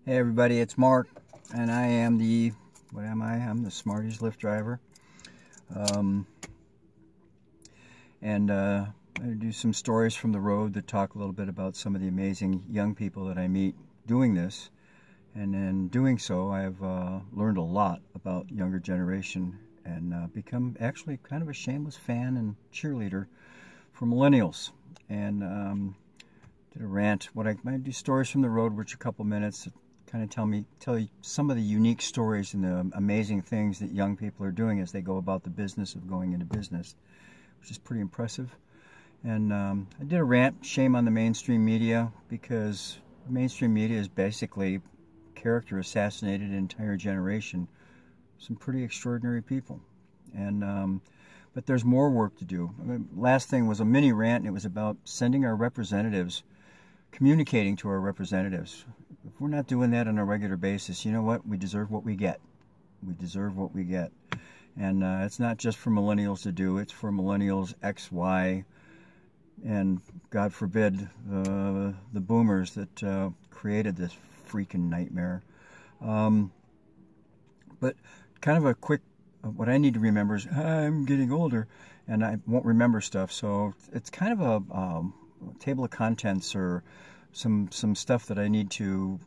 Hey everybody, it's Mark, and I am the, what am I? I'm the smartieslyftdriver. Um, and I do some stories from the road that talk a little bit about some of the amazing young people that I meet doing this. And in doing so, I've learned a lot about younger generation and become actually kind of a shameless fan and cheerleader for millennials. And did a rant. I do stories from the road, which are a couple minutes that kind of tell you some of the unique stories and the amazing things that young people are doing as they go about the business of going into business, which is pretty impressive. And I did a rant, shame on the mainstream media, because mainstream media is basically character assassinated an entire generation. Some pretty extraordinary people. And but there's more work to do. Last thing was a mini rant, and it was about sending our representatives, communicating to our representatives. If we're not doing that on a regular basis, you know what? We deserve what we get. We deserve what we get. And it's not just for millennials to do. It's for millennials, X, Y, and God forbid, the boomers that created this freaking nightmare. But kind of a quick, what I need to remember is I'm getting older and I won't remember stuff. So it's kind of a table of contents or some stuff that I need to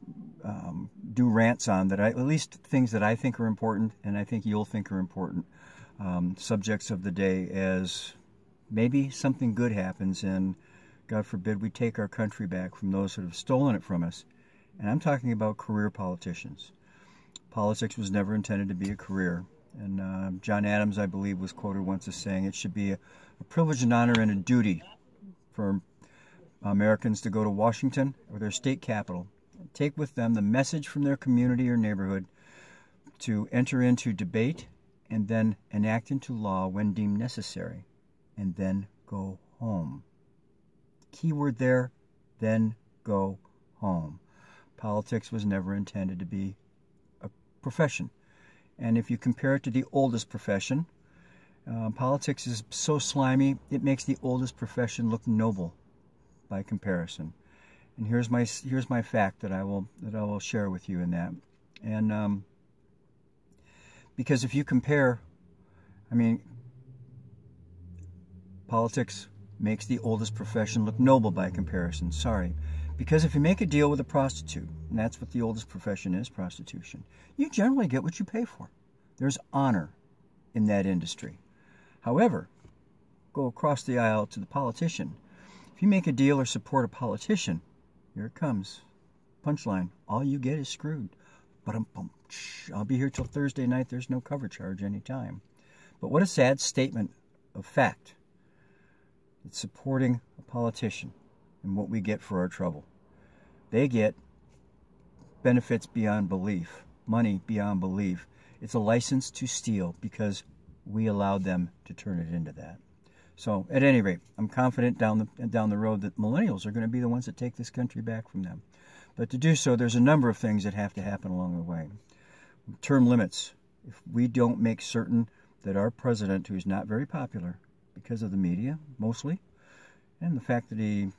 do rants on, that at least things that I think are important and I think you'll think are important. Subjects of the day, as maybe something good happens and God forbid we take our country back from those that have stolen it from us. And I'm talking about career politicians. Politics was never intended to be a career. And John Adams, I believe, was quoted once as saying it should be a privilege and honor and a duty for Americans to go to Washington or their state capital, take with them the message from their community or neighborhood, to enter into debate and then enact into law when deemed necessary, and then go home. Keyword there, then go home. Politics was never intended to be a profession. And if you compare it to the oldest profession, politics is so slimy, it makes the oldest profession look noble by comparison. And here's my fact that I will share with you in that. And because if you compare, I mean, politics makes the oldest profession look noble by comparison. Sorry. Because if you make a deal with a prostitute, and that's what the oldest profession is, prostitution, you generally get what you pay for. There's honor in that industry. However, go across the aisle to the politician. If you make a deal or support a politician, here it comes. Punchline. All you get is screwed. I'll be here till Thursday night. There's no cover charge anytime. But what a sad statement of fact. It's supporting a politician and what we get for our trouble. They get benefits beyond belief, money beyond belief. It's a license to steal because we allowed them to turn it into that. So at any rate, I'm confident down the road that millennials are going to be the ones that take this country back from them. But to do so, there's a number of things that have to happen along the way. Term limits. If we don't make certain that our president, who's not very popular because of the media mostly, and the fact that he,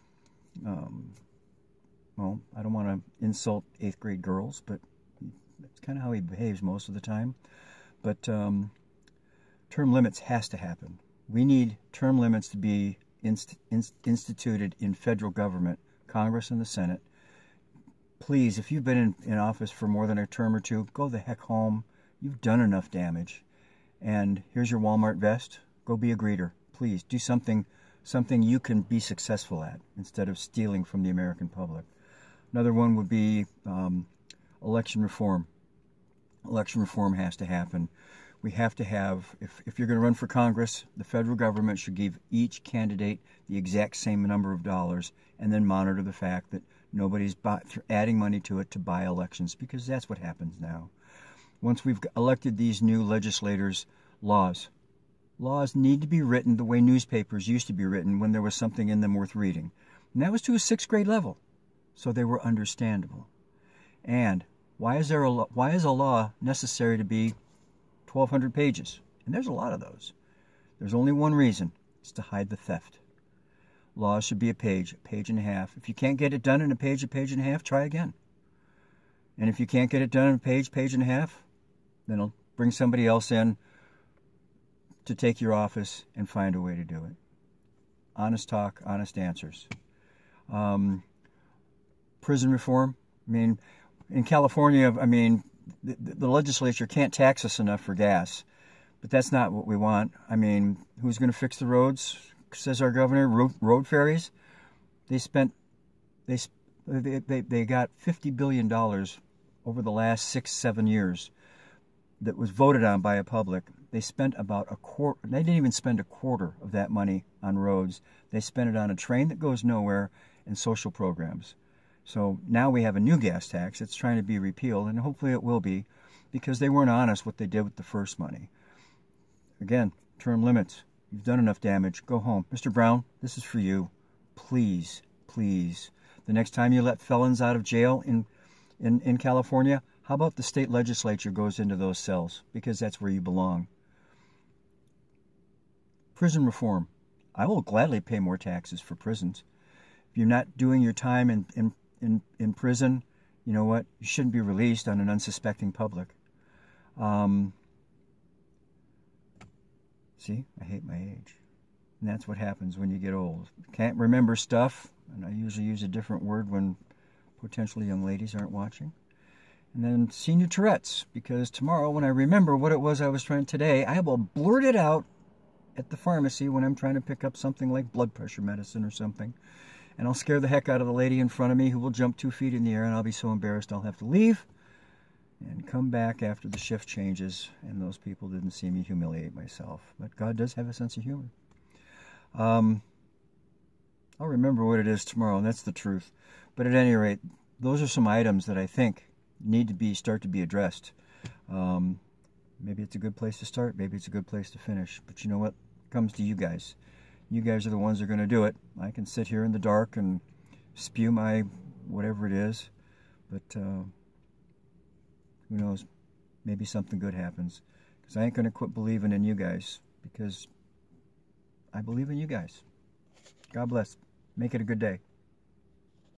well, I don't want to insult 8th grade girls, but that's kind of how he behaves most of the time. But term limits has to happen. We need term limits to be instituted in federal government, Congress and the Senate. Please, if you've been in office for more than a term or two, go the heck home. You've done enough damage. And here's your Walmart vest. Go be a greeter. Please, do something you can be successful at instead of stealing from the American public. Another one would be election reform. Election reform has to happen. We have to have, if you're going to run for Congress, the federal government should give each candidate the exact same number of dollars and then monitor the fact that nobody's adding money to it to buy elections, because that's what happens now. Once we've elected these new legislators, laws need to be written the way newspapers used to be written when there was something in them worth reading. And that was to a 6th grade level, so they were understandable. And why is a law necessary to be 1,200 pages? And there's a lot of those. There's only one reason. It's to hide the theft. Laws should be a page and a half. If you can't get it done in a page and a half, try again. And if you can't get it done in a page, page and a half, then I'll bring somebody else in to take your office and find a way to do it. Honest talk, honest answers. Prison reform. I mean, in California, I mean, the legislature can't tax us enough for gas. But that's not what we want. I mean, who's going to fix the roads? Says our governor. Road ferries. They got $50 billion over the last 6-7 years that was voted on by a public. They spent about a quarter. They didn't even spend a quarter of that money on roads. They spent it on a train that goes nowhere and social programs. So now we have a new gas tax. It's trying to be repealed, and hopefully it will be, because they weren't honest what they did with the first money. Again, term limits. You've done enough damage. Go home. Mr. Brown, this is for you. Please, please. The next time you let felons out of jail in California, how about the state legislature goes into those cells? Because that's where you belong. Prison reform. I will gladly pay more taxes for prisons. If you're not doing your time in prison, you know what? You shouldn't be released on an unsuspecting public. See, I hate my age. And that's what happens when you get old. Can't remember stuff, and I usually use a different word when potentially young ladies aren't watching. And then senior Tourette's, because tomorrow when I remember what it was I was trying today, I will blurt it out at the pharmacy when I'm trying to pick up something like blood pressure medicine or something. And I'll scare the heck out of the lady in front of me who will jump 2 feet in the air, and I'll be so embarrassed I'll have to leave and come back after the shift changes, and those people didn't see me humiliate myself. But God does have a sense of humor. I'll remember what it is tomorrow, and that's the truth. But at any rate, those are some items that I think need to start to be addressed. Maybe it's a good place to start. Maybe it's a good place to finish. But you know what? It comes to you guys. You guys are the ones that are going to do it. I can sit here in the dark and spew my whatever it is. But who knows? Maybe something good happens. Because I ain't going to quit believing in you guys. Because I believe in you guys. God bless. Make it a good day.